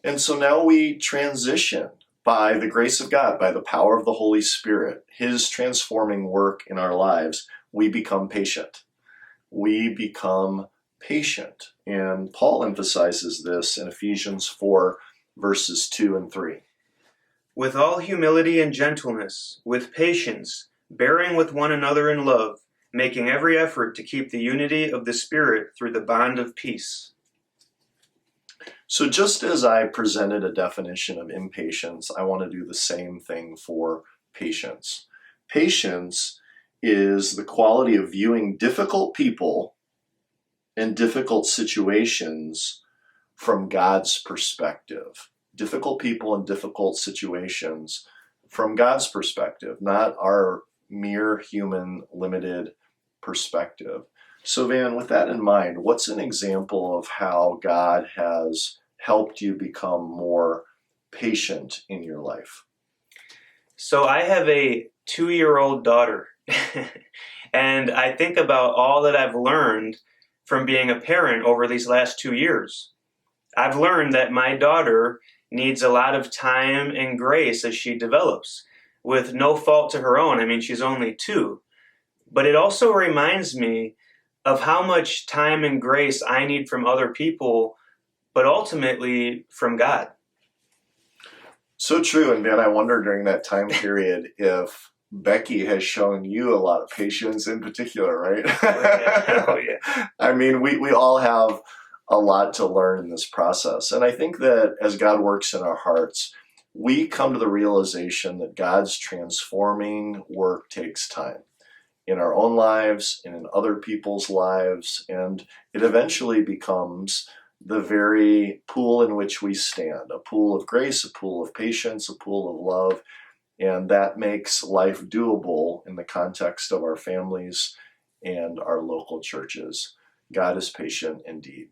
And so now we transition by the grace of God, by the power of the Holy Spirit, His transforming work in our lives, we become patient. We become patient. And Paul emphasizes this in Ephesians 4, verses 2 and 3. With all humility and gentleness, with patience, bearing with one another in love, making every effort to keep the unity of the Spirit through the bond of peace. So just as I presented a definition of impatience, I want to do the same thing for patience. Patience is the quality of viewing difficult people and difficult situations from God's perspective. Difficult people and difficult situations from God's perspective, not our mere human limited perspective. So Van, with that in mind, what's an example of how God has helped you become more patient in your life? So I have a 2-year-old daughter, and I think about all that I've learned from being a parent over these last 2 years. I've learned that my daughter needs a lot of time and grace as she develops, with no fault to her own. I mean, she's only 2. But it also reminds me of how much time and grace I need from other people, but ultimately from God. So true. And Van, I wonder during that time period if Becky has shown you a lot of patience in particular, right? Oh, yeah. I mean, we all have a lot to learn in this process. And I think that as God works in our hearts, we come to the realization that God's transforming work takes time in our own lives and in other people's lives. And it eventually becomes the very pool in which we stand, a pool of grace, a pool of patience, a pool of love. And that makes life doable in the context of our families and our local churches. God is patient indeed.